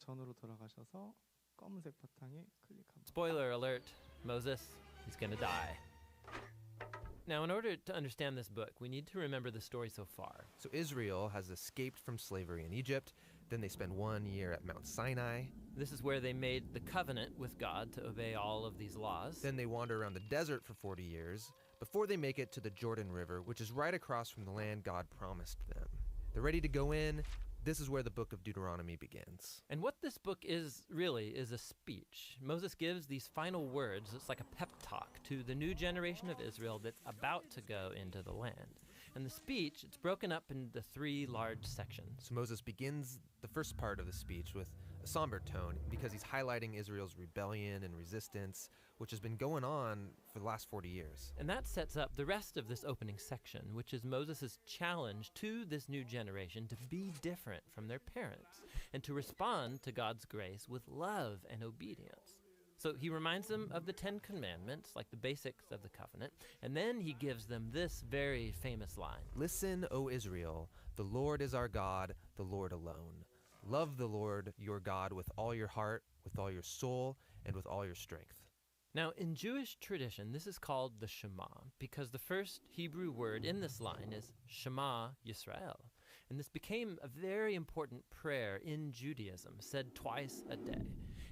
전으로 돌아가셔서 검은색 바탕에 클릭 한번. Spoiler alert, Moses, he's gonna die. Now, in order to understand this book, we need to remember the story so far. So Israel has escaped from slavery in Egypt. Then they spend 1 year at Mount Sinai. This is where they made the covenant with God to obey all of these laws. Then they wander around the desert for 40 years before they make it to the Jordan River, which is right across from the land God promised them. They're ready to go in. This is where the book of Deuteronomy begins. And what this book is really is a speech. Moses gives these final words, it's like a pep talk to the new generation of Israel that's about to go into the land. And the speech, it's broken up into 3 large sections. So Moses begins the first part of the speech with a somber tone because he's highlighting Israel's rebellion and resistance, which has been going on for the last 40 years. And that sets up the rest of this opening section, which is Moses' challenge to this new generation to be different from their parents and to respond to God's grace with love and obedience. So he reminds them of the 10 Commandments, like the basics of the covenant, and then he gives them this very famous line. Listen, O Israel, the Lord is our God, the Lord alone. Love the Lord your God with all your heart, with all your soul, and with all your strength. Now, in Jewish tradition, this is called the Shema, because the first Hebrew word in this line is Shema Yisrael. And this became a very important prayer in Judaism, said twice a day.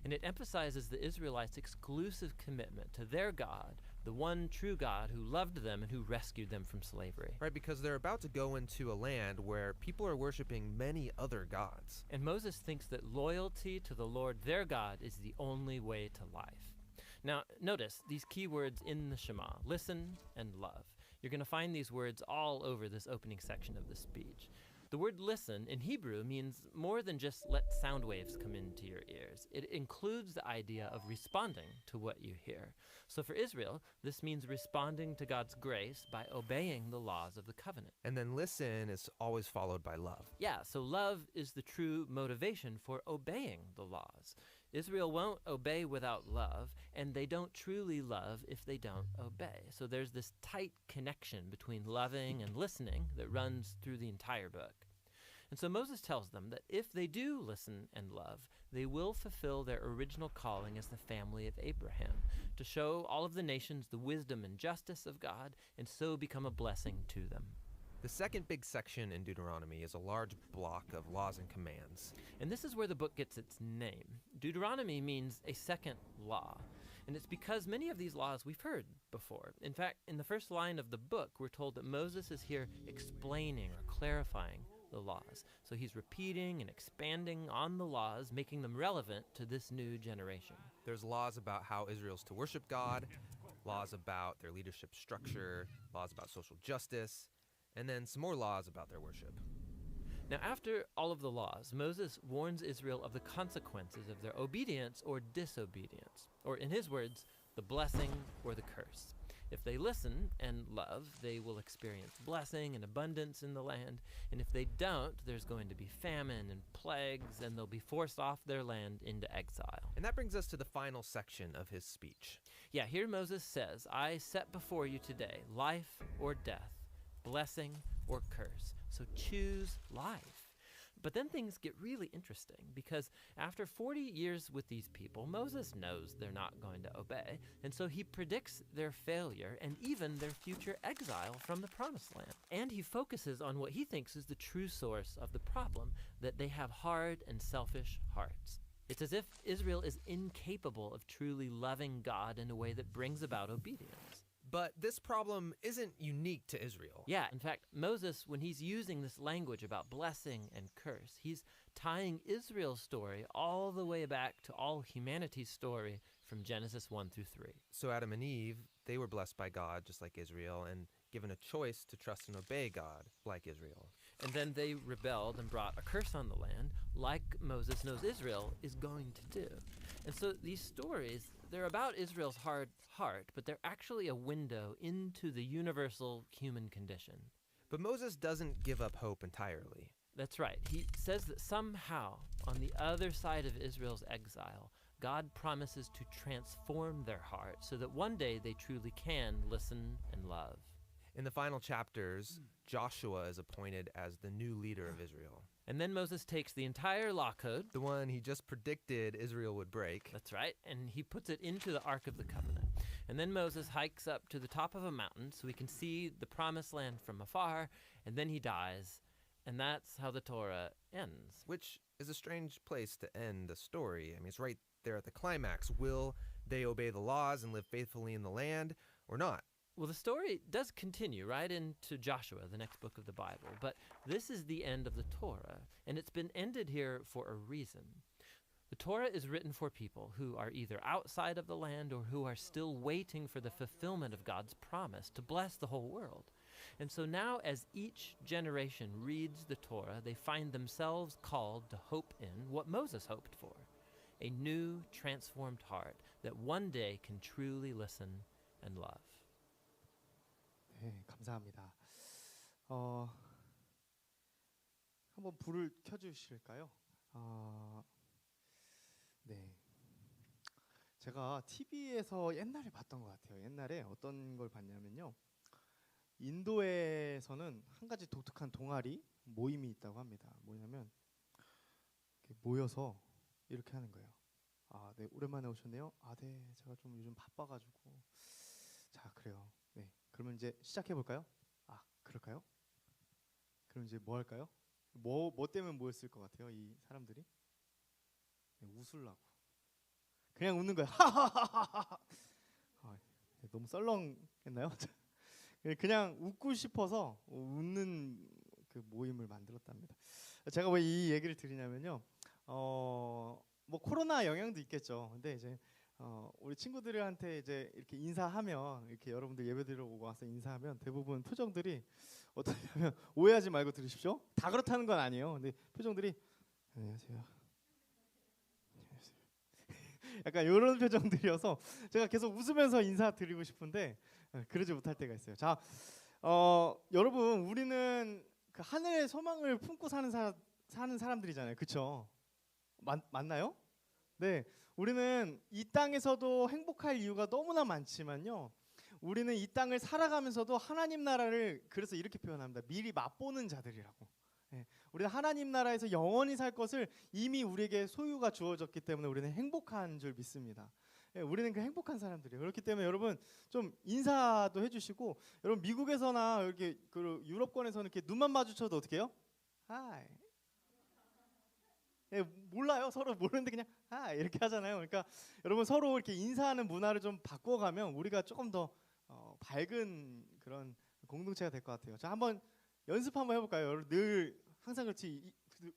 And it emphasizes the Israelites' exclusive commitment to their God, the one true God who loved them and who rescued them from slavery. Right, because they're about to go into a land where people are worshiping many other gods. And Moses thinks that loyalty to the Lord their God is the only way to life. Now, notice these key words in the Shema, listen and love. You're going to find these words all over this opening section of the speech. The word listen in Hebrew means more than just let sound waves come into your ears. It includes the idea of responding to what you hear. So for Israel, this means responding to God's grace by obeying the laws of the covenant. And then listen is always followed by love. Yeah, so love is the true motivation for obeying the laws. Israel won't obey without love, and they don't truly love if they don't obey. So there's this tight connection between loving and listening that runs through the entire book. And so Moses tells them that if they do listen and love, they will fulfill their original calling as the family of Abraham, to show all of the nations the wisdom and justice of God, and so become a blessing to them. The second big section in Deuteronomy is a large block of laws and commands. And this is where the book gets its name. Deuteronomy means a second law. And it's because many of these laws we've heard before. In fact, in the first line of the book, we're told that Moses is here explaining or clarifying the laws. So he's repeating and expanding on the laws, making them relevant to this new generation. There's laws about how Israel's to worship God, laws about their leadership structure, laws about social justice, and then some more laws about their worship. Now, after all of the laws, Moses warns Israel of the consequences of their obedience or disobedience, or in his words, the blessing or the curse. If they listen and love, they will experience blessing and abundance in the land, and if they don't, there's going to be famine and plagues, and they'll be forced off their land into exile. And that brings us to the final section of his speech. Yeah, here Moses says, I set before you today life or death, blessing or curse. So choose life. But then things get really interesting because after 40 years with these people, Moses knows they're not going to obey. And so he predicts their failure and even their future exile from the promised land. And he focuses on what he thinks is the true source of the problem, that they have hard and selfish hearts. It's as if Israel is incapable of truly loving God in a way that brings about obedience. But this problem isn't unique to Israel. Yeah, in fact, Moses, when he's using this language about blessing and curse, he's tying Israel's story all the way back to all humanity's story from Genesis 1 through 3. So Adam and Eve, they were blessed by God just like Israel and given a choice to trust and obey God like Israel. And then they rebelled and brought a curse on the land like Moses knows Israel is going to do. And so these stories, they're about Israel's hard heart, but they're actually a window into the universal human condition. But Moses doesn't give up hope entirely. That's right. He says that somehow, on the other side of Israel's exile, God promises to transform their heart so that one day they truly can listen and love. In the final chapters, Joshua is appointed as the new leader of Israel. And then Moses takes the entire law code, the one he just predicted Israel would break. that's right, and he puts it into the Ark of the Covenant. And then Moses hikes up to the top of a mountain so he can see the promised land from afar, and then he dies. And that's how the Torah ends. Which is a strange place to end a story. I mean, it's right there at the climax. Will they obey the laws and live faithfully in the land or not? Well, the story does continue right into Joshua, the next book of the Bible, but this is the end of the Torah, and it's been ended here for a reason. The Torah is written for people who are either outside of the land or who are still waiting for the fulfillment of God's promise to bless the whole world. And so now, as each generation reads the Torah, they find themselves called to hope in what Moses hoped for, a new, transformed heart that one day can truly listen and love. 네, 감사합니다. 한번 불을 켜주실까요? 네. 제가 TV에서 옛날에 봤던 것 같아요. 옛날에 어떤 걸 봤냐면요. 인도에서는 한 가지 독특한 동아리 모임이 있다고 합니다. 뭐냐면 이렇게 모여서 이렇게 하는 거예요. 아, 네, 오랜만에 오셨네요. 아, 네, 제가 좀 요즘 바빠가지고. 자, 그래요. 네, 그러면 이제 시작해 볼까요? 아, 그럴까요? 그럼 이제 뭐 할까요? 뭐 때문에 모였을 것 같아요, 이 사람들이? 네, 웃으려고. 그냥 웃는 거예요. 하하하하. 아, 네, 너무 썰렁했나요? 그냥 웃고 싶어서 웃는 그 모임을 만들었답니다. 제가 왜 이 얘기를 드리냐면요. 뭐 코로나 영향도 있겠죠. 근데 이제 우리 친구들한테 이제 이렇게 인사하면, 이렇게 여러분들 예배드리러 오고 와서 인사하면 대부분 표정들이 어떠냐면, 오해하지 말고 들으십시오. 다 그렇다는 건 아니에요. 근데 표정들이 안녕하세요. 안녕하세요. 약간 이런 표정들이어서 제가 계속 웃으면서 인사드리고 싶은데 그러지 못할 때가 있어요. 자, 여러분, 우리는 그 하늘의 소망을 품고 사는 사람들이잖아요. 그렇죠? 맞나요? 네, 우리는 이 땅에서도 행복할 이유가 너무나 많지만요, 우리는 이 땅을 살아가면서도 하나님 나라를, 그래서 이렇게 표현합니다. 미리 맛보는 자들이라고. 네, 우리는 하나님 나라에서 영원히 살 것을 이미 우리에게 소유가 주어졌기 때문에 우리는 행복한 줄 믿습니다. 네, 우리는 그 행복한 사람들이에요. 그렇기 때문에 여러분 좀 인사도 해주시고, 여러분 미국에서나 이렇게 그 유럽권에서는 이렇게 눈만 마주쳐도 어떻게 해요? 하이. 예, 몰라요. 서로 모르는데 그냥 이렇게 하잖아요. 그러니까 여러분 서로 이렇게 인사하는 문화를 좀 바꿔가면 우리가 조금 더 밝은 그런 공동체가 될 것 같아요. 자, 한번 연습 한번 해볼까요? 여러분 늘 항상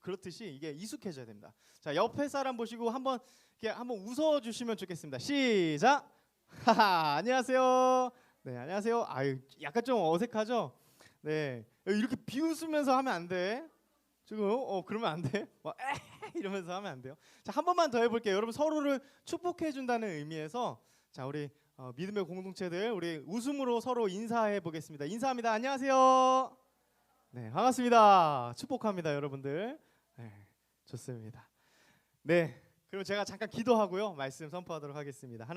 그렇듯이 이게 익숙해져야 됩니다. 자, 옆에 사람 보시고 한번 이렇게 한번 웃어주시면 좋겠습니다. 시작. 하하, 안녕하세요. 네, 안녕하세요. 아유, 약간 좀 어색하죠? 네, 이렇게 비웃으면서 하면 안 돼. 지금 그러면 안 돼. 막 이러면서 하면 안 돼요. 자, 한 번만 더 해볼게요. 여러분 서로를 축복해 준다는 의미에서, 자, 우리 믿음의 공동체들 우리 웃음으로 서로 인사해 보겠습니다. 인사합니다. 안녕하세요. 네, 반갑습니다. 축복합니다, 여러분들. 네, 좋습니다. 네, 그럼 제가 잠깐 기도하고요, 말씀 선포하도록 하겠습니다.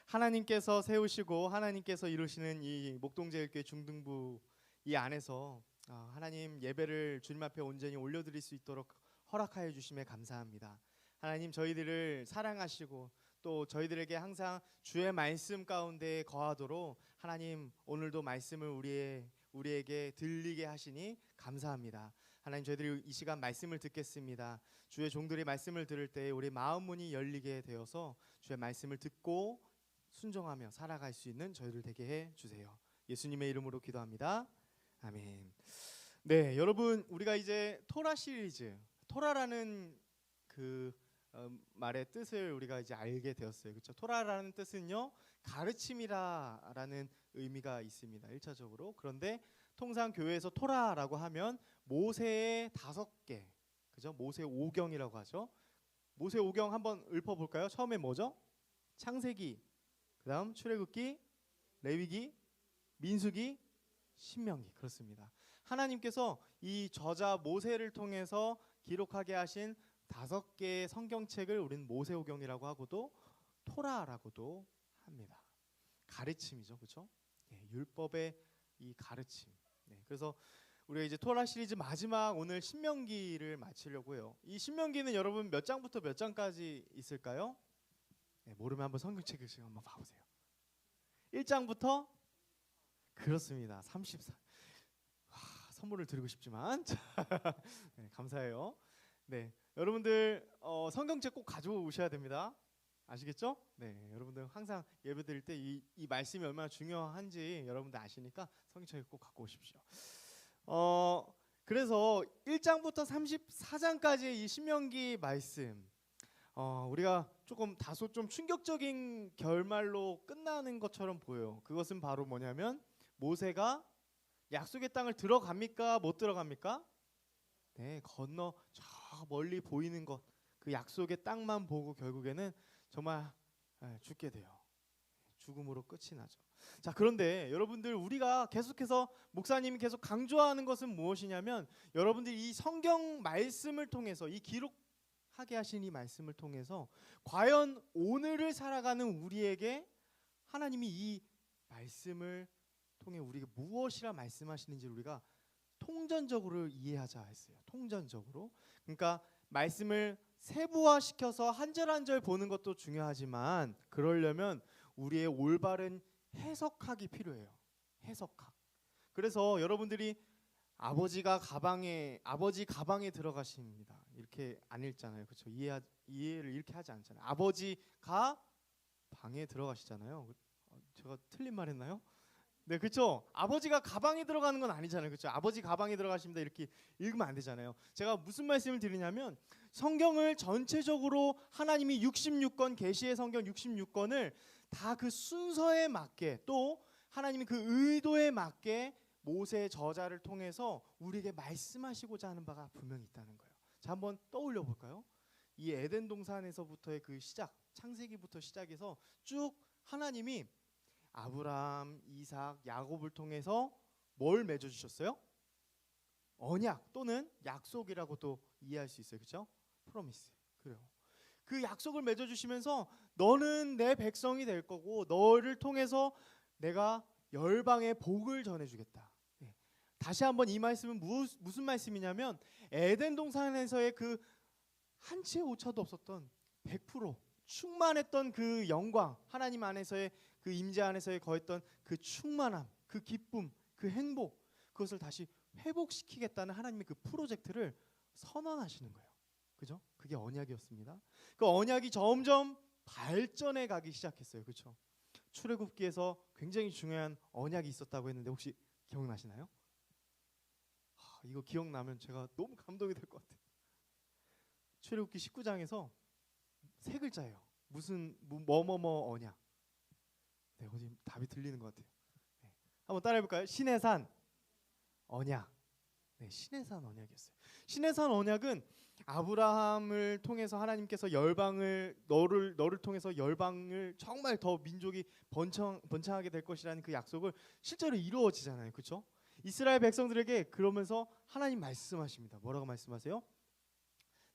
하나님께서 세우시고 하나님께서 이루시는 이 목동제일교회 중등부 이 안에서 하나님 예배를 주님 앞에 온전히 올려드릴 수 있도록 허락하여 주심에 감사합니다. 하나님, 저희들을 사랑하시고 또 저희들에게 항상 주의 말씀 가운데 거하도록 하나님 오늘도 말씀을 우리에게 들리게 하시니 감사합니다. 하나님, 저희들이 이 시간 말씀을 듣겠습니다. 주의 종들이 말씀을 들을 때 우리 마음 문이 열리게 되어서 주의 말씀을 듣고 순종하며 살아갈 수 있는 저희들 되게 해 주세요. 예수님의 이름으로 기도합니다. 아멘. 네, 여러분, 우리가 이제 토라 시리즈, 토라라는 그 말의 뜻을 우리가 이제 알게 되었어요. 그렇죠? 토라라는 뜻은요, 가르침이라는 의미가 있습니다. 1차적으로. 그런데 통상 교회에서 토라라고 하면 모세의 5개, 그죠? 모세 오경이라고 하죠. 모세 오경 한번 읊어 볼까요? 처음에 뭐죠? 창세기, 그다음 출애굽기, 레위기, 민수기, 신명기. 그렇습니다. 하나님께서 이 저자 모세를 통해서 기록하게 하신 5개의 성경책을 우리는 모세오경이라고 하고도 토라라고도 합니다. 가르침이죠, 그렇죠? 네, 율법의 이 가르침. 네, 그래서 우리가 이제 토라 시리즈 마지막 오늘 신명기를 마치려고 해요. 이 신명기는 여러분 몇 장부터 몇 장까지 있을까요? 네, 모르면 한번 성경책을 지금 한번 봐보세요. 1장부터 그렇습니다. 34. 선물을 드리고 싶지만 네, 감사해요. 네, 여러분들 성경책 꼭 가져오셔야 됩니다. 아시겠죠? 네, 여러분들 항상 예배 드릴 때 이 말씀이 얼마나 중요한지 여러분들 아시니까 성경책 꼭 갖고 오십시오. 그래서 1장부터 34장까지의 이 신명기 말씀 우리가 조금 다소 좀 충격적인 결말로 끝나는 것처럼 보여요. 그것은 바로 뭐냐면 모세가 약속의 땅을 들어갑니까? 못 들어갑니까? 네, 건너 저 멀리 보이는 것, 그 약속의 땅만 보고 결국에는 정말 죽게 돼요. 죽음으로 끝이 나죠. 자, 그런데 여러분들 우리가 계속해서 목사님이 계속 강조하는 것은 무엇이냐면 여러분들이 이 성경 말씀을 통해서 이 기록하게 하신 이 말씀을 통해서 과연 오늘을 살아가는 우리에게 하나님이 이 말씀을 통해 우리에게 무엇이라 말씀하시는지 우리가 통전적으로 이해하자 했어요. 통전적으로. 그러니까 말씀을 세부화시켜서 한 절 한 절 보는 것도 중요하지만 그러려면 우리의 올바른 해석학이 필요해요. 해석학. 그래서 여러분들이 아버지 가방에 들어가십니다. 이렇게 안 읽잖아요. 그렇죠? 이해를 이렇게 하지 않잖아요. 아버지가 방에 들어가시잖아요. 제가 틀린 말 했나요? 네, 그렇죠. 아버지가 가방에 들어가는 건 아니잖아요. 그렇죠. 아버지 가방에 들어가십니다. 이렇게 읽으면 안 되잖아요. 제가 무슨 말씀을 드리냐면 성경을 전체적으로 하나님이 66권 계시의 성경 66권을 다 그 순서에 맞게 또 하나님이 그 의도에 맞게 모세 저자를 통해서 우리에게 말씀하시고자 하는 바가 분명히 있다는 거예요. 자, 한번 떠올려 볼까요? 이 에덴 동산에서부터의 그 시작, 창세기부터 시작해서 쭉 하나님이 아브라함, 이삭, 야곱을 통해서 뭘 맺어 주셨어요? 언약 또는 약속이라고도 이해할 수 있어요. 그렇죠? 프로미스. 그래요. 그 약속을 맺어 주시면서 너는 내 백성이 될 거고 너를 통해서 내가 열방의 복을 전해 주겠다. 네. 다시 한번 이 말씀은 무슨 말씀이냐면 에덴 동산에서의 그 한 치의 오차도 없었던 100% 충만했던 그 영광, 하나님 안에서의 그 임재 안에서의 거했던 그 충만함, 그 기쁨, 그 행복, 그것을 다시 회복시키겠다는 하나님의 그 프로젝트를 선언하시는 거예요. 그죠? 그게 언약이었습니다. 그 언약이 점점 발전해 가기 시작했어요. 그렇죠? 출애굽기에서 굉장히 중요한 언약이 있었다고 했는데 혹시 기억나시나요? 이거 기억나면 제가 너무 감동이 될 것 같아요. 출애굽기 19장에서 세 글자예요. 무슨 뭐뭐뭐 언약. 네, 어디 답이 들리는 것 같아요. 네. 한번 따라해 볼까요? 신의 산 언약. 네, 신의 산 언약이었어요. 신의 산 언약은 아브라함을 통해서 하나님께서 열방을 너를 통해서 열방을 정말 더 민족이 번창하게 될 것이라는 그 약속을 실제로 이루어지잖아요. 그렇죠? 이스라엘 백성들에게 그러면서 하나님 말씀하십니다. 뭐라고 말씀하세요?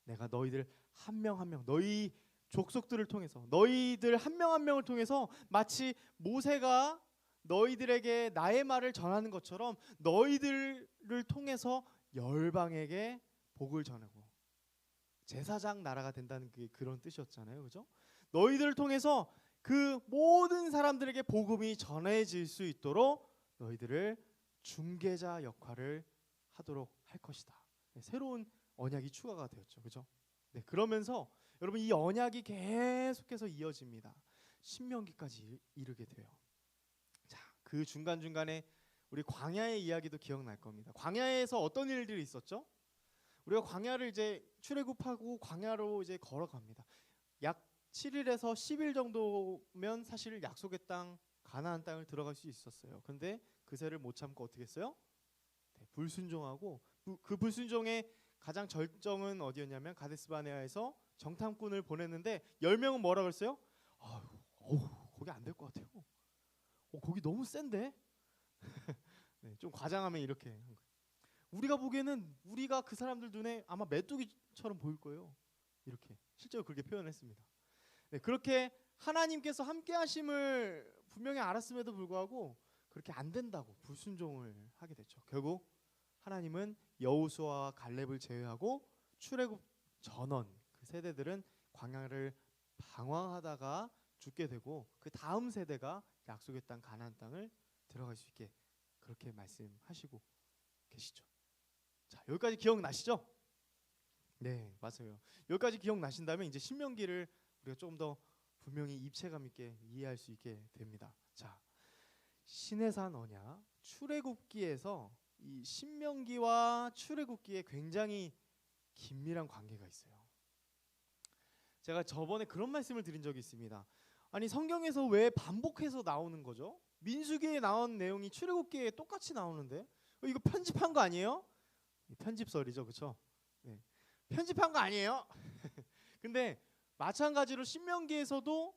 내가 너희들 한 명 한 명 너희 족속들을 통해서 너희들 한 명 한 명을 통해서 마치 모세가 너희들에게 나의 말을 전하는 것처럼 너희들을 통해서 열방에게 복을 전하고 제사장 나라가 된다는 게 그런 뜻이었잖아요. 그죠? 너희들을 통해서 그 모든 사람들에게 복음이 전해질 수 있도록 너희들을 중개자 역할을 하도록 할 것이다. 네, 새로운 언약이 추가가 되었죠. 그죠? 네, 그러면서 여러분 이 언약이 계속해서 이어집니다. 신명기까지 이르게 돼요. 자, 그 중간중간에 우리 광야의 이야기도 기억날 겁니다. 광야에서 어떤 일들이 있었죠? 우리가 광야를 이제 출애굽하고 광야로 이제 걸어갑니다. 약 7일에서 10일 정도면 사실 약속의 땅 가나안 땅을 들어갈 수 있었어요. 그런데 그새를 못 참고 어떻게 했어요? 네, 불순종하고 그 불순종의 가장 절정은 어디였냐면 가데스바네아에서 정탐꾼을 보냈는데 10명은 뭐라 그랬어요? 거기 안 될 것 같아요. 거기 너무 센데? 네, 좀 과장하면 이렇게 우리가 보기에는 우리가 그 사람들 눈에 아마 메뚜기처럼 보일 거예요. 이렇게 실제로 그렇게 표현했습니다. 네, 그렇게 하나님께서 함께 하심을 분명히 알았음에도 불구하고 그렇게 안 된다고 불순종을 하게 됐죠. 결국 하나님은 여호수아와 갈렙을 제외하고 출애굽 전원 그 세대들은 광야를 방황하다가 죽게 되고 그 다음 세대가 약속의 땅 가나안 땅을 들어갈 수 있게 그렇게 말씀하시고 계시죠. 자, 여기까지 기억나시죠? 네, 맞아요. 여기까지 기억나신다면 이제 신명기를 우리가 조금 더 분명히 입체감 있게 이해할 수 있게 됩니다. 자, 시내산 언약 출애굽기에서 이 신명기와 출애굽기에 굉장히 긴밀한 관계가 있어요. 제가 저번에 그런 말씀을 드린 적이 있습니다. 아니 성경에서 왜 반복해서 나오는 거죠? 민수기에 나온 내용이 출애굽기에 똑같이 나오는데 이거 편집한 거 아니에요? 편집설이죠, 그렇죠? 네. 편집한 거 아니에요? 근데 마찬가지로 신명기에서도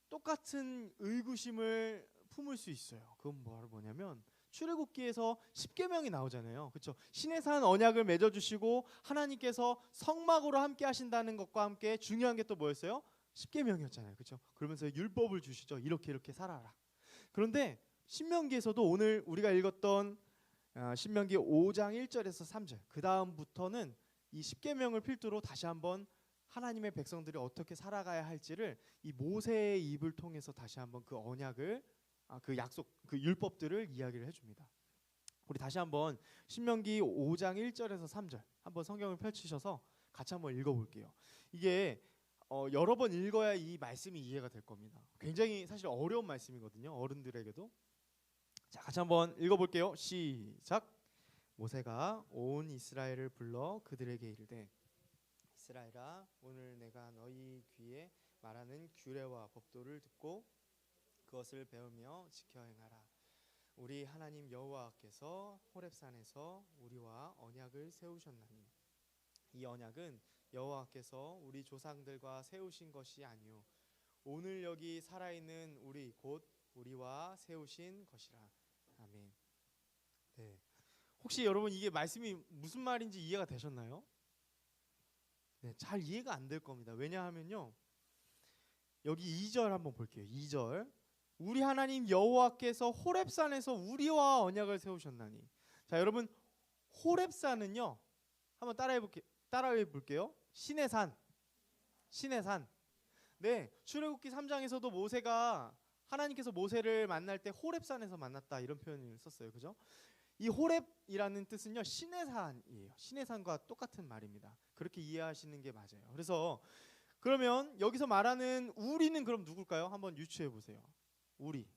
똑같은 의구심을 품을 수 있어요. 그건 바로 뭐냐면 출애굽기에서 십계명이 나오잖아요. 그렇죠? 시내산 언약을 맺어 주시고 하나님께서 성막으로 함께 하신다는 것과 함께 중요한 게 또 뭐였어요? 십계명이었잖아요. 그렇죠? 그러면서 율법을 주시죠. 이렇게 살아라. 그런데 신명기에서도 오늘 우리가 읽었던 신명기 5장 1절에서 3절 그 다음부터는 이 십계명을 필두로 다시 한번 하나님의 백성들이 어떻게 살아가야 할지를 이 모세의 입을 통해서 다시 한번 그 언약을 그 약속 그 율법들을 이야기를 해줍니다. 우리 다시 한번 신명기 5장 1절에서 3절 한번 성경을 펼치셔서 같이 한번 읽어볼게요. 이게 여러 번 읽어야 이 말씀이 이해가 될 겁니다. 굉장히 사실 어려운 말씀이거든요. 어른들에게도. 자, 같이 한번 읽어볼게요. 시작. 모세가 온 이스라엘을 불러 그들에게 이르되 이스라엘아 오늘 내가 너희 귀에 말하는 규례와 법도를 듣고 그것을 배우며 지켜 행하라. 우리 하나님 여호와께서 호렙산에서 우리와 언약을 세우셨나니 이 언약은 여호와께서 우리 조상들과 세우신 것이 아니요 오늘 여기 살아있는 우리 곧 우리와 세우신 것이라. 아멘. 네. 혹시 여러분 이게 말씀이 무슨 말인지 이해가 되셨나요? 네, 잘 이해가 안 될 겁니다. 왜냐하면요. 여기 2절 한번 볼게요. 2절. 우리 하나님 여호와께서 호렙산에서 우리와 언약을 세우셨나니. 자, 여러분 호렙산은요. 한번 따라해 볼게요. 시내산. 시내산. 네, 출애굽기 3장에서도 모세가 하나님께서 모세를 만날 때 호렙산에서 만났다 이런 표현을 썼어요. 그죠? 이 호렙이라는 뜻은요. 시내산이에요. 시내산과 똑같은 말입니다. 그렇게 이해하시는 게 맞아요. 그래서 그러면 여기서 말하는 우리는 그럼 누굴까요? 한번 유추해 보세요. 우리.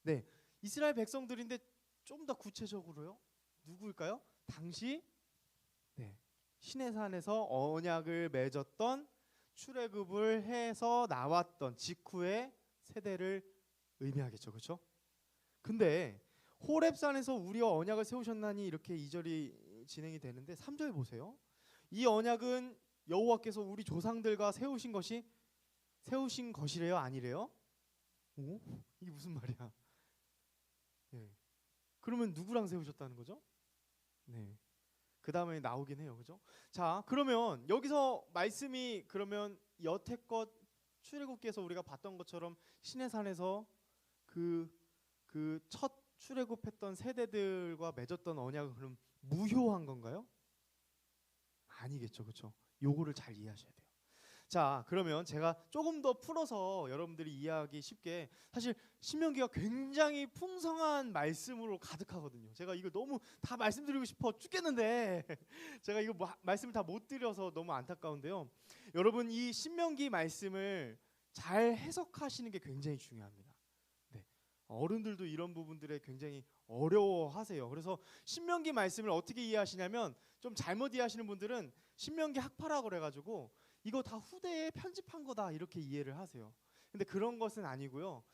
네, 이스라엘 백성들인데 좀 더 구체적으로요. 누구일까요? 당시 시내산에서 언약을 맺었던 출애굽을 해서 나왔던 직후의 세대를 의미하겠죠. 그렇죠? 근데 호렙산에서 우리와 언약을 세우셨나니 이렇게 2절이 진행이 되는데 3절 보세요. 이 언약은 여호와께서 우리 조상들과 세우신 것이래요? 아니래요? 오? 이게 무슨 말이야? 네. 그러면 누구랑 세우셨다는 거죠? 네. 그 다음에 나오긴 해요. 그죠? 자, 그러면 여기서 말씀이 그러면 여태껏 출애굽기에서 우리가 봤던 것처럼 시내산에서 그 첫 출애굽했던 세대들과 맺었던 언약은 그럼 무효한 건가요? 아니겠죠. 그렇죠? 요거를 잘 이해하셔야 돼요. 자, 그러면 제가 조금 더 풀어서 여러분들이 이해하기 쉽게 사실 신명기가 굉장히 풍성한 말씀으로 가득하거든요. 제가 이거 너무 다 말씀드리고 싶어 죽겠는데 제가 이거 말씀을 다 못 드려서 너무 안타까운데요. 여러분 이 신명기 말씀을 잘 해석하시는 게 굉장히 중요합니다. 네. 어른들도 이런 부분들에 굉장히 어려워하세요. 그래서 신명기 말씀을 어떻게 이해하시냐면 좀 잘못 이해하시는 분들은 신명기 학파라고 그래가지고 이거 다 후대에 편집한 거다 이렇게 이해를 하세요. 근데 그런 것은 아니고요.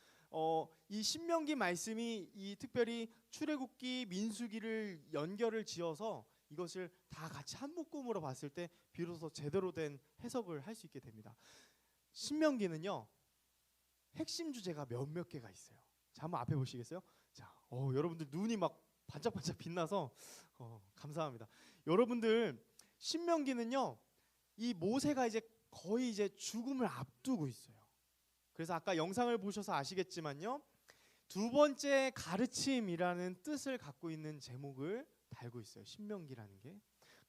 이 신명기 말씀이 이 특별히 출애굽기, 민수기를 연결을 지어서 이것을 다 같이 한 묶음으로 봤을 때 비로소 제대로 된 해석을 할 수 있게 됩니다. 신명기는요. 핵심 주제가 몇몇 개가 있어요. 자, 한번 앞에 보시겠어요? 자, 여러분들 눈이 막 반짝반짝 빛나서 감사합니다. 여러분들 신명기는요. 이 모세가 이제 거의 이제 죽음을 앞두고 있어요. 그래서 아까 영상을 보셔서 아시겠지만요. 두 번째 가르침이라는 뜻을 갖고 있는 제목을 달고 있어요. 신명기라는 게.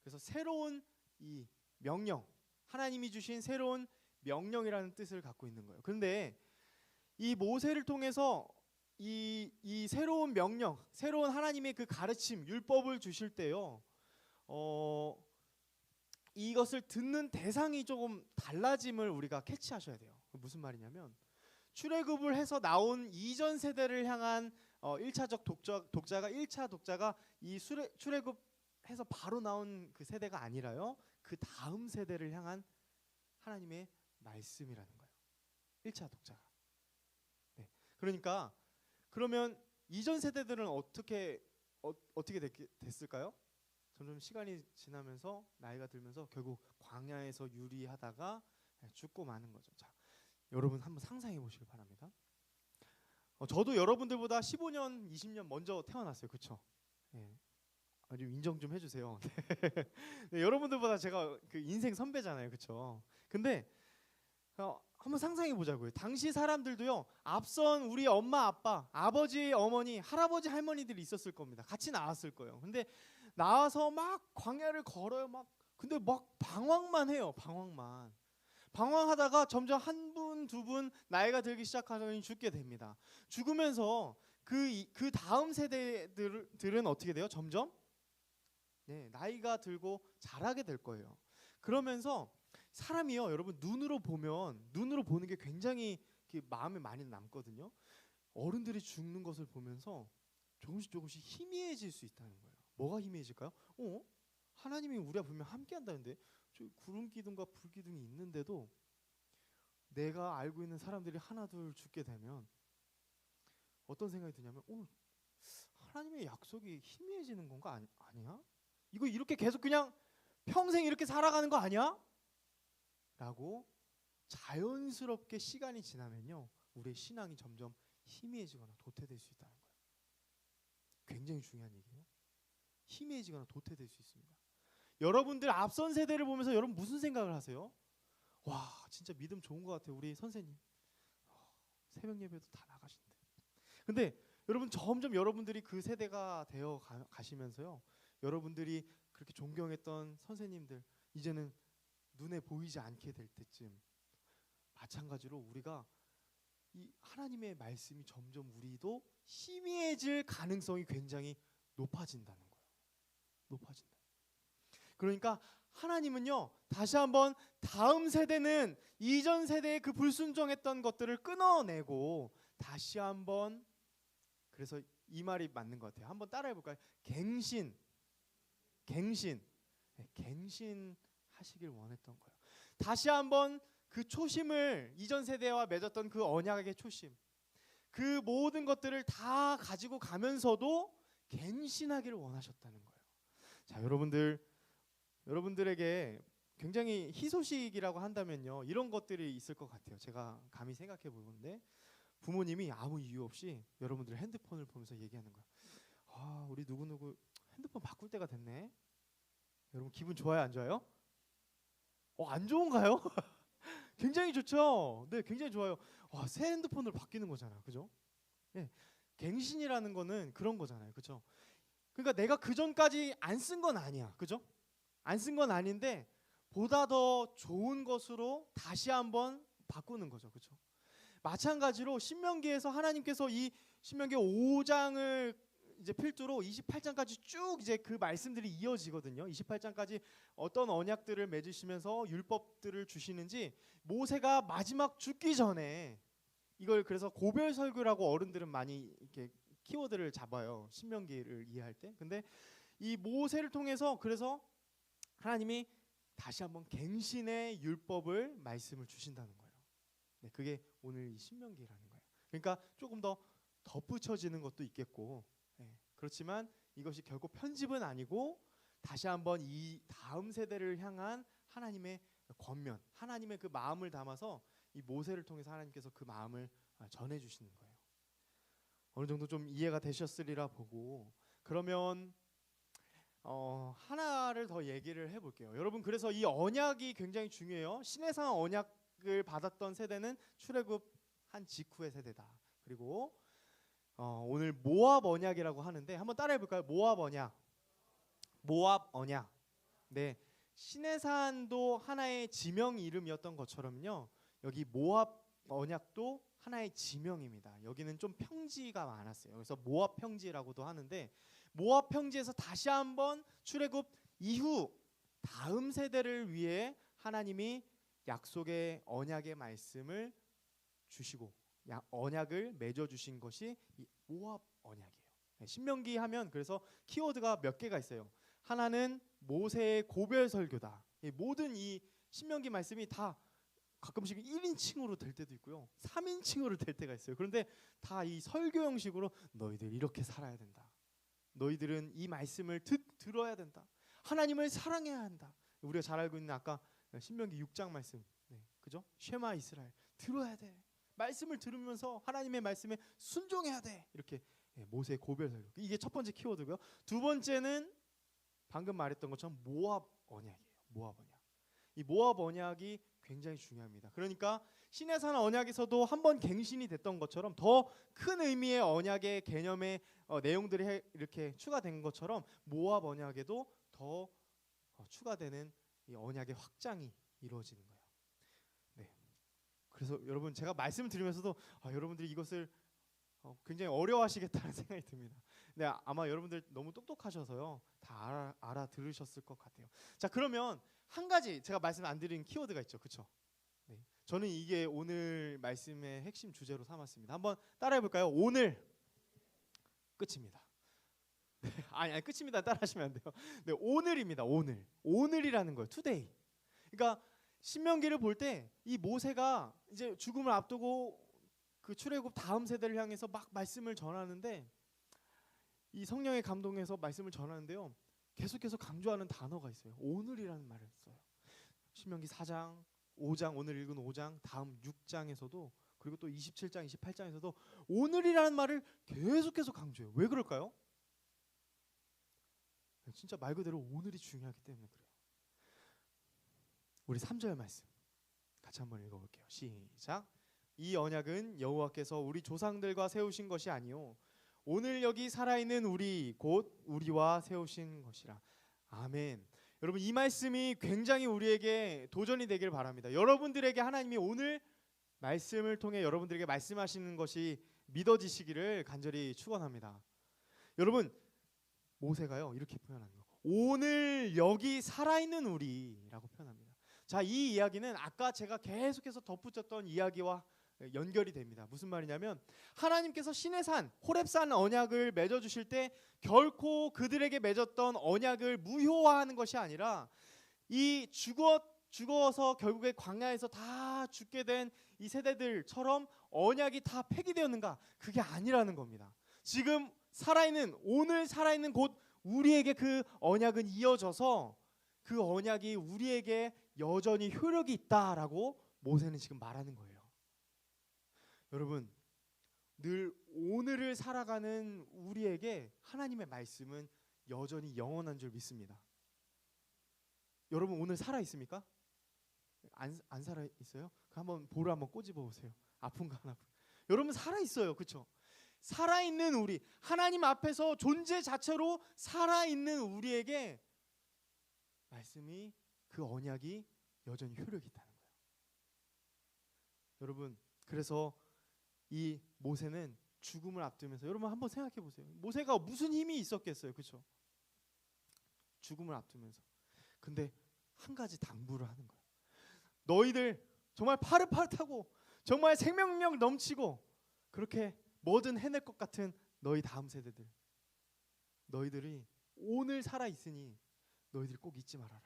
그래서 새로운 이 명령, 하나님이 주신 새로운 명령이라는 뜻을 갖고 있는 거예요. 그런데 이 모세를 통해서 이 새로운 명령, 새로운 하나님의 그 가르침, 율법을 주실 때요. 이것을 듣는 대상이 조금 달라짐을 우리가 캐치하셔야 돼요. 무슨 말이냐면 출애굽을 해서 나온 이전 세대를 향한 1차적 독자가 1차 독자가 이 출애굽해서 바로 나온 그 세대가 아니라요. 그 다음 세대를 향한 하나님의 말씀이라는 거예요. 1차 독자가. 네. 그러니까 그러면 이전 세대들은 어떻게 됐을까요? 점점 시간이 지나면서 나이가 들면서 결국 광야에서 유리하다가 죽고 마는 거죠. 자, 여러분 한번 상상해 보시길 바랍니다. 저도 여러분들보다 15년, 20년 먼저 태어났어요. 그렇죠? 네. 아주 인정 좀 해주세요. 네, 여러분들보다 제가 그 인생 선배잖아요. 그렇죠? 근데 한번 상상해 보자고요. 당시 사람들도요. 앞선 우리 엄마, 아빠, 아버지, 어머니, 할아버지, 할머니들이 있었을 겁니다. 같이 나왔을 거예요. 근데 나와서 막 광야를 걸어요. 근데 막 방황만 해요. 방황하다가 점점 한 분, 두 분 나이가 들기 시작하더니 죽게 됩니다. 죽으면서 그 다음 세대들은 어떻게 돼요? 점점 나이가 들고 자라게 될 거예요. 그러면서 사람이요, 여러분 눈으로 보는 게 굉장히 마음에 많이 남거든요. 어른들이 죽는 것을 보면서 조금씩 희미해질 수 있다는 거예요. 뭐가 희미해질까요? 하나님이 우리와 분명 함께 한다는데 저 구름 기둥과 불 기둥이 있는데도 내가 알고 있는 사람들이 하나둘 죽게 되면 어떤 생각이 드냐면 하나님의 약속이 희미해지는 건가 아니야? 이거 이렇게 계속 그냥 평생 이렇게 살아가는 거 아니야? 라고 자연스럽게 시간이 지나면요 우리의 신앙이 점점 희미해지거나 도태될 수 있다는 거예요. 굉장히 중요한 얘기예요. 희미해지거나 도태될 수 있습니다. 여러분들 앞선 세대를 보면서 여러분 무슨 생각을 하세요? 와 진짜 믿음 좋은 것 같아요. 우리 선생님 새벽 예배도 다 나가신대. 근데 여러분 점점 여러분들이 그 세대가 되어 가시면서요 여러분들이 그렇게 존경했던 선생님들 이제는 눈에 보이지 않게 될 때쯤 마찬가지로 우리가 이 하나님의 말씀이 점점 우리도 희미해질 가능성이 굉장히 높아진다는 거예요. 높아진다. 그러니까 하나님은요 다시 한번 다음 세대는 이전 세대의 그 불순종했던 것들을 끊어내고 다시 한번, 그래서 이 말이 맞는 것 같아요. 한번 따라해 볼까요? 갱신하시길 원했던 거예요. 다시 한번 그 초심을, 이전 세대와 맺었던 그 언약의 초심, 그 모든 것들을 다 가지고 가면서도 갱신하기를 원하셨다는 거예요. 자, 여러분들에게 굉장히 희소식이라고 한다면요 이런 것들이 있을 것 같아요. 제가 감히 생각해 보는데 부모님이 아무 이유 없이 여러분들의 핸드폰을 보면서 얘기하는 거예요. 우리 누구누구 핸드폰 바꿀 때가 됐네. 여러분 기분 좋아요, 안 좋아요? 안 좋은가요? 굉장히 좋죠. 네, 굉장히 좋아요. 새 핸드폰으로 바뀌는 거잖아, 그죠? 네, 갱신이라는 거는 그런 거잖아요, 그죠? 그러니까 내가 그 전까지 안 쓴 건 아니야, 그죠? 안 쓴 건 아닌데 보다 더 좋은 것으로 다시 한번 바꾸는 거죠, 그죠? 마찬가지로 신명기에서 하나님께서 이 신명기 5장을 이제 필두로 28장까지 쭉 이제 그 말씀들이 이어지거든요. 28장까지 어떤 언약들을 맺으시면서 율법들을 주시는지 모세가 마지막 죽기 전에 이걸 그래서 고별 설교라고 어른들은 많이 이렇게 키워드를 잡아요. 신명기를 이해할 때. 근데 이 모세를 통해서 그래서 하나님이 다시 한번 갱신의 율법을 말씀을 주신다는 거예요. 네, 그게 오늘 이 신명기라는 거예요. 그러니까 조금 더 덧붙여지는 것도 있겠고, 그렇지만 이것이 결국 편집은 아니고 다시 한번 이 다음 세대를 향한 하나님의 권면, 하나님의 그 마음을 담아서 이 모세를 통해서 하나님께서 그 마음을 전해주시는 거예요. 어느 정도 좀 이해가 되셨으리라 보고, 그러면 하나를 더 얘기를 해볼게요. 여러분, 그래서 이 언약이 굉장히 중요해요. 시내산 언약을 받았던 세대는 출애굽한 직후의 세대다. 그리고 오늘 모압 언약이라고 하는데 한번 따라해 볼까요? 모압 언약. 모압 언약. 네. 시내산도 하나의 지명 이름이었던 것처럼요. 여기 모압 언약도 하나의 지명입니다. 여기는 좀 평지가 많았어요. 그래서 모압 평지라고도 하는데 모압 평지에서 다시 한번 출애굽 이후 다음 세대를 위해 하나님이 약속의 언약의 말씀을 주시고 언약을 맺어 주신 것이 이 모압 언약이에요. 네, 신명기 하면 그래서 키워드가 몇 개가 있어요. 하나는 모세의 고별 설교다. 모든 이 신명기 말씀이 다 가끔씩 1인칭으로 될 때도 있고요. 3인칭으로 될 때가 있어요. 그런데 다 이 설교 형식으로 너희들 이렇게 살아야 된다. 너희들은 이 말씀을 들어야 된다. 하나님을 사랑해야 한다. 우리가 잘 알고 있는 아까 신명기 6장 말씀. 네, 그죠? 쉐마 이스라엘. 들어야 돼. 말씀을 들으면서 하나님의 말씀에 순종해야 돼. 이렇게 모세의 고별 설교. 이게 첫 번째 키워드고요. 두 번째는 방금 말했던 것처럼 모압 언약이에요. 모압 언약. 이 모압 언약이 굉장히 중요합니다. 그러니까 시내산 언약에서도 한번 갱신이 됐던 것처럼 더 큰 의미의 언약의 개념의 내용들이 이렇게 추가된 것처럼 모압 언약에도 더 추가되는 이 언약의 확장이 이루어지는 거예요. 네. 그래서 여러분 제가 말씀을 드리면서도 여러분들이 이것을 굉장히 어려워하시겠다는 생각이 듭니다. 네, 아마 여러분들 너무 똑똑하셔서요 다 알아들으셨을 것 같아요. 자, 그러면 한 가지 제가 말씀 안 드린 키워드가 있죠, 그렇죠? 네, 저는 이게 오늘 말씀의 핵심 주제로 삼았습니다. 한번 따라해 볼까요? 오늘 끝입니다. 아니 끝입니다. 따라하시면 안 돼요. 네, 오늘입니다. 오늘이라는 거예요. 투데이. 그러니까 신명기를 볼 때 이 모세가 이제 죽음을 앞두고 그 출애굽 다음 세대를 향해서 막 말씀을 전하는데 이 성령의 감동에서 말씀을 전하는데요. 계속해서 강조하는 단어가 있어요. 오늘이라는 말을 써요. 신명기 4장, 5장 오늘 읽은 5장, 다음 6장에서도 그리고 또 27장, 28장에서도 오늘이라는 말을 계속해서 강조해요. 왜 그럴까요? 진짜 말 그대로 오늘이 중요하기 때문에 그래요. 우리 3절 말씀 같이 한번 읽어볼게요. 시작. 이 언약은 여호와께서 우리 조상들과 세우신 것이 아니요 오늘 여기 살아있는 우리 곧 우리와 세우신 것이라. 아멘. 여러분 이 말씀이 굉장히 우리에게 도전이 되길 바랍니다. 여러분들에게 하나님이 오늘 말씀을 통해 여러분들에게 말씀하시는 것이 믿어지시기를 간절히 축원합니다. 여러분 모세가요 이렇게 표현하는 거. 오늘 여기 살아있는 우리라고 표현합니다. 자, 이 이야기는 아까 제가 계속해서 덧붙였던 이야기와 연결이 됩니다. 무슨 말이냐면 하나님께서 시내산 호렙산 언약을 맺어 주실 때 결코 그들에게 맺었던 언약을 무효화하는 것이 아니라 이 죽어서 결국에 광야에서 다 죽게 된 이 세대들처럼 언약이 다 폐기되었는가? 그게 아니라는 겁니다. 지금 오늘 살아있는 곧 우리에게 그 언약은 이어져서 그 언약이 우리에게 여전히 효력이 있다라고 모세는 지금 말하는 거예요. 여러분 늘 오늘을 살아가는 우리에게 하나님의 말씀은 여전히 영원한 줄 믿습니다. 여러분 오늘 살아 있습니까? 안 살아 있어요? 한번 볼을 한번 꼬집어 보세요. 아픈가 안 아픈가? 여러분 살아 있어요, 그렇죠? 살아 있는 우리 하나님 앞에서 존재 자체로 살아 있는 우리에게 말씀이 그 언약이 여전히 효력이 있다는 거예요. 여러분 그래서 이 모세는 죽음을 앞두면서 여러분 한번 생각해 보세요. 모세가 무슨 힘이 있었겠어요, 그렇죠? 죽음을 앞두면서 근데 한 가지 당부를 하는 거예요. 너희들 정말 파릇파릇하고 정말 생명력 넘치고 그렇게 뭐든 해낼 것 같은 너희 다음 세대들, 너희들이 오늘 살아 있으니 너희들 꼭 잊지 말아라.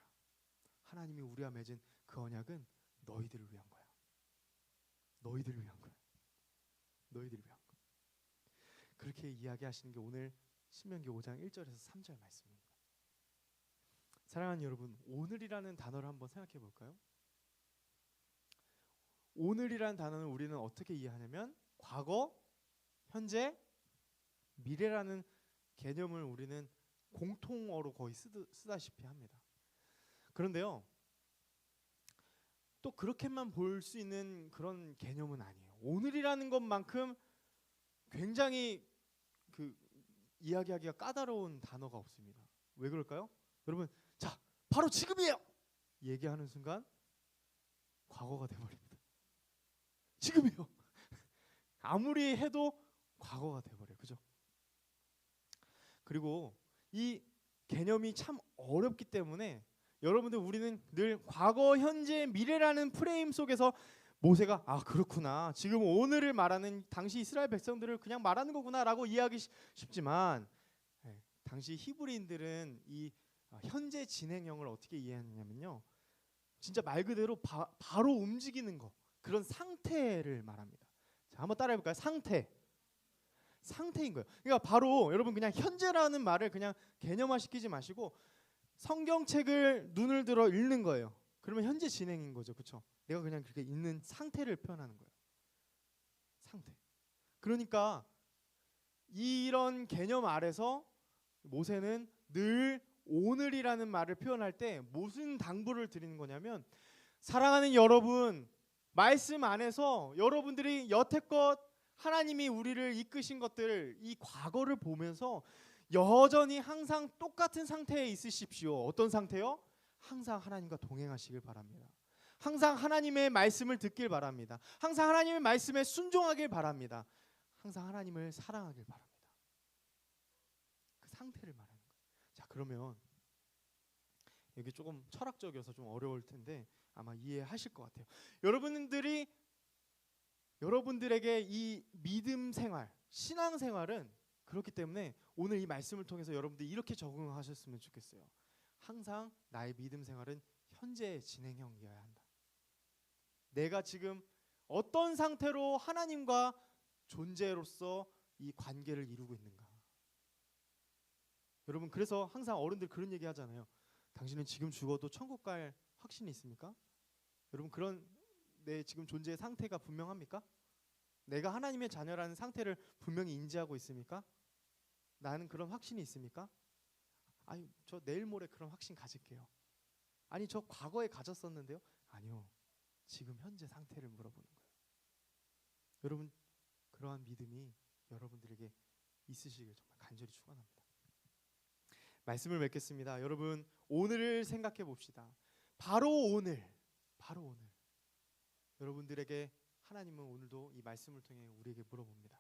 하나님이 우리와 맺은 그 언약은 너희들을 위한 거야. 너희들을 위한 거야. 너희들을 위한 거야. 그렇게 이야기하시는 게 오늘 신명기 5장 1절에서 3절 말씀입니다. 사랑하는 여러분, 오늘이라는 단어를 한번 생각해 볼까요? 오늘이라는 단어는 우리는 어떻게 이해하냐면 과거, 현재, 미래라는 개념을 우리는 공통어로 거의 쓰다시피 합니다. 그런데요, 또 그렇게만 볼 수 있는 그런 개념은 아니에요. 오늘이라는 것만큼 굉장히 이야기하기가 까다로운 단어가 없습니다. 왜 그럴까요? 여러분, 자, 바로 지금이에요. 얘기하는 순간 과거가 돼버립니다. 지금이요. 아무리 해도 과거가 돼버려요. 그죠? 그리고 이 개념이 참 어렵기 때문에 여러분들 우리는 늘 과거, 현재, 미래라는 프레임 속에서 모세가 아 그렇구나 지금 오늘을 말하는 당시 이스라엘 백성들을 그냥 말하는 거구나라고 이해하기 쉽지만 당시 히브리인들은 이 현재 진행형을 어떻게 이해하느냐면요 진짜 말 그대로 바로 움직이는 거 그런 상태를 말합니다. 자 한번 따라해볼까요? 상태인 거예요. 그러니까 바로 여러분 그냥 현재라는 말을 그냥 개념화시키지 마시고 성경책을 눈을 들어 읽는 거예요. 그러면 현재 진행인 거죠. 그렇죠? 내가 그냥 그렇게 있는 상태를 표현하는 거예요. 상태. 그러니까 이런 개념 아래서 모세는 늘 오늘이라는 말을 표현할 때 무슨 당부를 드리는 거냐면 사랑하는 여러분 말씀 안에서 여러분들이 여태껏 하나님이 우리를 이끄신 것들 이 과거를 보면서 여전히 항상 똑같은 상태에 있으십시오. 어떤 상태요? 항상 하나님과 동행하시길 바랍니다. 항상 하나님의 말씀을 듣길 바랍니다. 항상 하나님의 말씀에 순종하길 바랍니다. 항상 하나님을 사랑하길 바랍니다. 그 상태를 말하는 거예요. 자, 그러면 여기 조금 철학적이어서 좀 어려울 텐데 아마 이해하실 것 같아요. 여러분들에게 이 믿음 생활, 신앙 생활은 그렇기 때문에 오늘 이 말씀을 통해서 여러분들이 이렇게 적응하셨으면 좋겠어요. 항상 나의 믿음 생활은 현재 진행형이어야 한다. 내가 지금 어떤 상태로 하나님과 존재로서 이 관계를 이루고 있는가. 여러분 그래서 항상 어른들 그런 얘기 하잖아요. 당신은 지금 죽어도 천국 갈 확신이 있습니까? 여러분 그런 내 지금 존재의 상태가 분명합니까? 내가 하나님의 자녀라는 상태를 분명히 인지하고 있습니까? 나는 그런 확신이 있습니까? 아니 저 내일 모레 그런 확신 가질게요. 아니 저 과거에 가졌었는데요. 아니요. 지금 현재 상태를 물어보는 거예요. 여러분 그러한 믿음이 여러분들에게 있으시길 정말 간절히 축원합니다. 말씀을 맺겠습니다. 여러분 오늘을 생각해 봅시다. 바로 오늘 여러분들에게 하나님은 오늘도 이 말씀을 통해 우리에게 물어봅니다.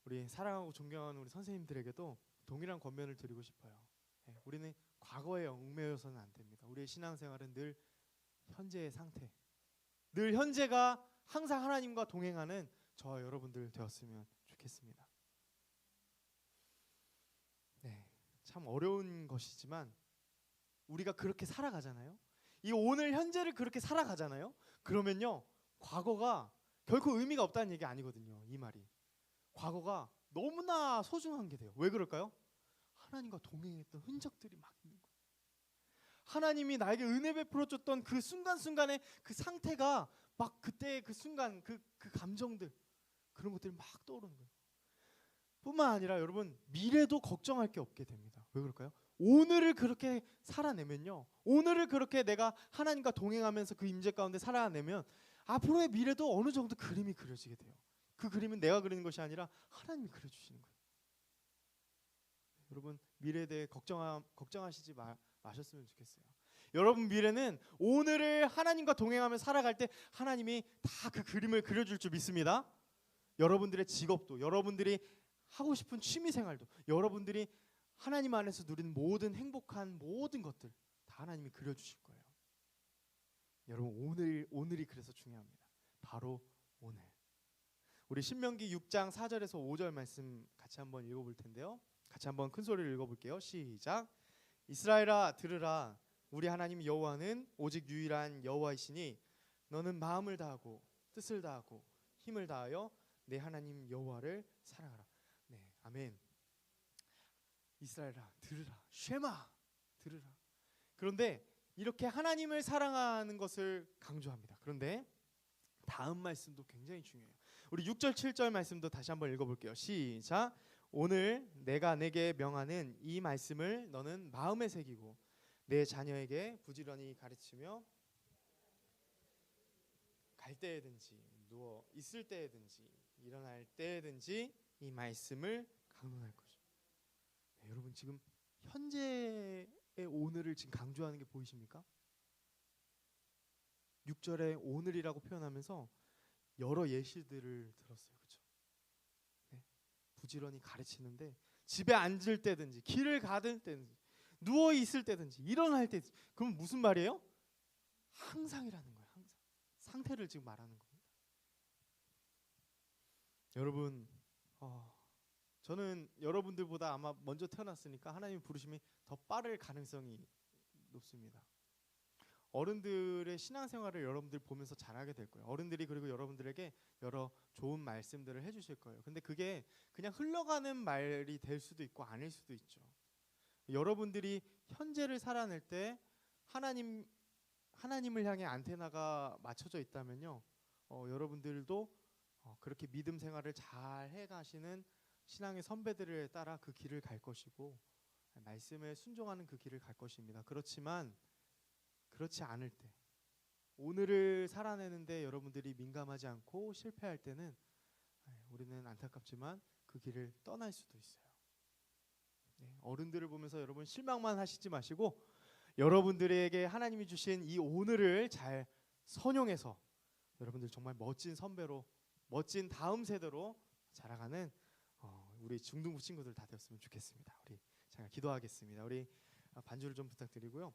우리 사랑하고 존경하는 우리 선생님들에게도 동일한 권면을 드리고 싶어요. 우리는 과거에 얽매여서는 안 됩니다. 우리의 신앙생활은 늘 현재의 상태, 늘 현재가 항상 하나님과 동행하는 저와 여러분들 되었으면 좋겠습니다. 네, 참 어려운 것이지만 우리가 그렇게 살아가잖아요. 이 오늘 현재를 그렇게 살아가잖아요. 그러면요, 과거가 결코 의미가 없다는 얘기 아니거든요. 이 말이. 과거가 너무나 소중한 게 돼요. 왜 그럴까요? 하나님과 동행했던 흔적들이 막 있는 거예요. 하나님이 나에게 은혜 베풀어 줬던 그 순간순간의 그 상태가 막 그때의 그 순간 그 감정들 그런 것들이 막 떠오르는 거예요. 뿐만 아니라 여러분 미래도 걱정할 게 없게 됩니다. 왜 그럴까요? 오늘을 그렇게 살아내면요. 오늘을 그렇게 내가 하나님과 동행하면서 그 임재 가운데 살아내면 앞으로의 미래도 어느 정도 그림이 그려지게 돼요. 그 그림은 내가 그리는 것이 아니라 하나님이 그려주시는 거예요. 여러분 미래에 대해 걱정하시지 마셨으면 좋겠어요. 여러분 미래는 오늘을 하나님과 동행하며 살아갈 때 하나님이 다 그 그림을 그려줄 줄 믿습니다. 여러분들의 직업도, 여러분들이 하고 싶은 취미생활도, 여러분들이 하나님 안에서 누리는 모든 행복한 모든 것들 다 하나님이 그려주실 거예요. 여러분 오늘이 그래서 중요합니다. 바로 오늘. 우리 신명기 6장 4절에서 5절 말씀 같이 한번 읽어볼 텐데요. 같이 한번 큰 소리를 읽어볼게요. 시작. 이스라엘아 들으라. 우리 하나님 여호와는 오직 유일한 여호와이시니 너는 마음을 다하고 뜻을 다하고 힘을 다하여 내 하나님 여호와를 사랑하라. 네, 아멘. 이스라엘아 들으라. 쉐마 들으라. 그런데 이렇게 하나님을 사랑하는 것을 강조합니다. 그런데 다음 말씀도 굉장히 중요해요. 우리 6절 7절 말씀도 다시 한번 읽어볼게요. 시작. 오늘 내가 내게 명하는 이 말씀을 너는 마음에 새기고 내 자녀에게 부지런히 가르치며 갈 때에든지 누워 있을 때에든지 일어날 때에든지 이 말씀을 강론할 것이다. 네, 여러분 지금 현재의 오늘을 지금 강조하는 게 보이십니까? 6절에 오늘이라고 표현하면서 여러 예시들을 들었어요. 그렇죠? 네, 부지런히 가르치는데 집에 앉을 때든지 길을 가든 때든지 누워 있을 때든지 일어날 때든지 그럼 무슨 말이에요? 항상이라는 거예요. 항상 상태를 지금 말하는 겁니다. 여러분, 저는 여러분들보다 아마 먼저 태어났으니까 하나님 부르심이 더 빠를 가능성이 높습니다. 어른들의 신앙생활을 여러분들 보면서 잘하게 될 거예요. 어른들이 그리고 여러분들에게 여러 좋은 말씀들을 해주실 거예요. 근데 그게 그냥 흘러가는 말이 될 수도 있고 아닐 수도 있죠. 여러분들이 현재를 살아낼 때 하나님을 향해 안테나가 맞춰져 있다면요, 여러분들도 그렇게 믿음 생활을 잘 해가시는 신앙의 선배들을 따라 그 길을 갈 것이고 말씀에 순종하는 그 길을 갈 것입니다. 그렇지만 그렇지 않을 때, 오늘을 살아내는데 여러분들이 민감하지 않고 실패할 때는 우리는 안타깝지만 그 길을 떠날 수도 있어요. 네, 어른들을 보면서 여러분 실망만 하시지 마시고 여러분들에게 하나님이 주신 이 오늘을 잘 선용해서 여러분들 정말 멋진 선배로, 멋진 다음 세대로 자라가는 우리 중등부 친구들 다 되었으면 좋겠습니다. 우리 잠깐 기도하겠습니다. 우리 반주를 좀 부탁드리고요.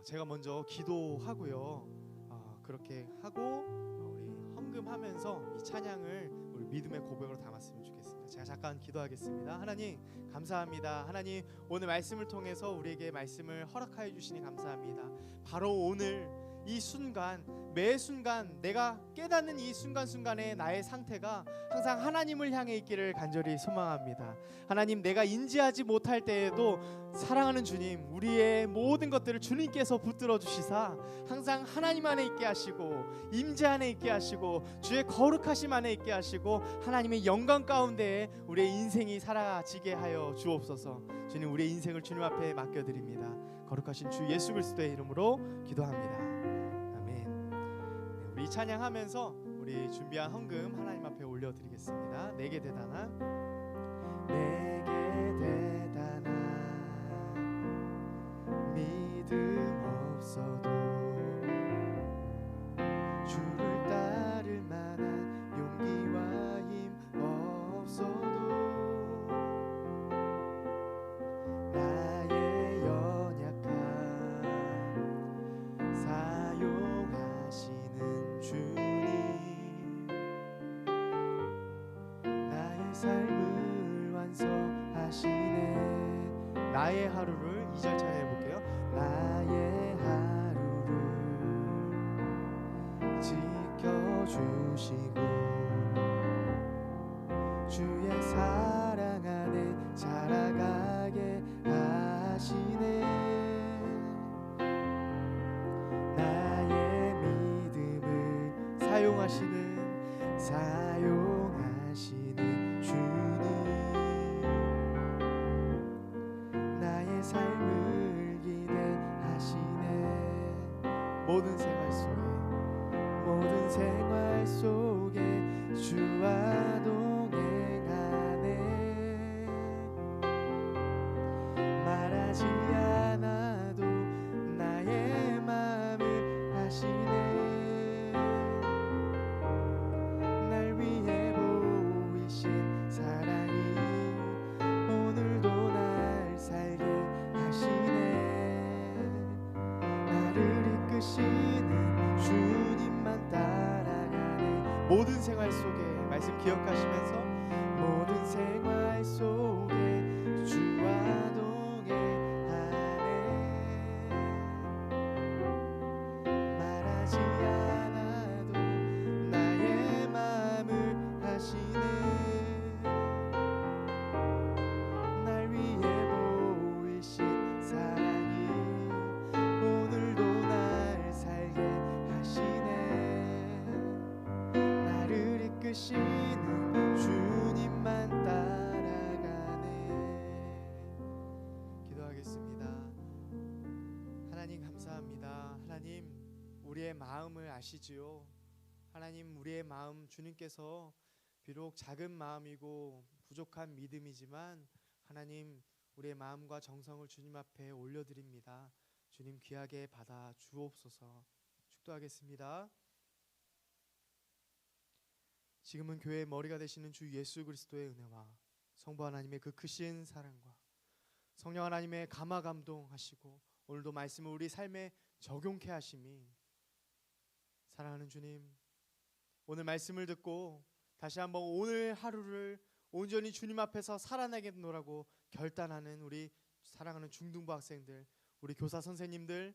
제가 먼저 기도하고요. 그렇게 하고 우리 헌금하면서 이 찬양을 우리 믿음의 고백으로 담았으면 좋겠습니다. 제가 잠깐 기도하겠습니다. 하나님 감사합니다. 하나님 오늘 말씀을 통해서 우리에게 말씀을 허락하여 주시니 감사합니다. 바로 오늘 이 순간, 매 순간 내가 깨닫는 이 순간순간의 나의 상태가 항상 하나님을 향해 있기를 간절히 소망합니다. 하나님, 내가 인지하지 못할 때에도 사랑하는 주님, 우리의 모든 것들을 주님께서 붙들어 주시사 항상 하나님 안에 있게 하시고 임재 안에 있게 하시고 주의 거룩하심 안에 있게 하시고 하나님의 영광 가운데 우리의 인생이 사라지게 하여 주옵소서. 주님, 우리의 인생을 주님 앞에 맡겨드립니다. 거룩하신 주 예수 그리스도의 이름으로 기도합니다. 이 찬양하면서 우리 준비한 헌금 하나님 앞에 올려드리겠습니다. 내게 대단한 믿음 없어도 주를 따를 만한 용기와 힘 없어도 나의 연약함 사용하시는 주님, 나의 삶을 완성하시네. 나의 하루를 2절 찬양해볼게요. 나의 하루를 지켜주시고 주의 사랑 안에 자라가게 하시네. 나의 믿음을 사용하시는 주님, 나의 삶을 기대하시네. 모든 생활 속에 주와 동행하네. 말하지 않아도 나의 마음을 아시네. 날 위해 보이신 사랑이 오늘도 날 살게 하시네. 나를 이끄시는 주님만 따라가네. 모든 생활 속에 말씀 기억하시면서 모든 생활 속에 주와 동행하네. 말하지 않아도 나의 마음을 아시네. 날 위해 보이신 사랑이 오늘도 날 살게 하시네. 나를 이끄시는 주님만 따라가네. 기도하겠습니다. 하나님 감사합니다. 하나님, 우리의 마음을 아시지요. 하나님, 우리의 마음 주님께서 비록 작은 마음이고 부족한 믿음이지만 하나님, 우리의 마음과 정성을 주님 앞에 올려드립니다. 주님 귀하게 받아 주옵소서. 축도하겠습니다. 지금은 교회의 머리가 되시는 주 예수 그리스도의 은혜와 성부 하나님의 그 크신 사랑과 성령 하나님의 감화 감동하시고 오늘도 말씀을 우리 삶에 적용케 하심이, 사랑하는 주님, 오늘 말씀을 듣고 다시 한번 오늘 하루를 온전히 주님 앞에서 살아내겠노라고 결단하는 우리 사랑하는 중등부 학생들, 우리 교사 선생님들,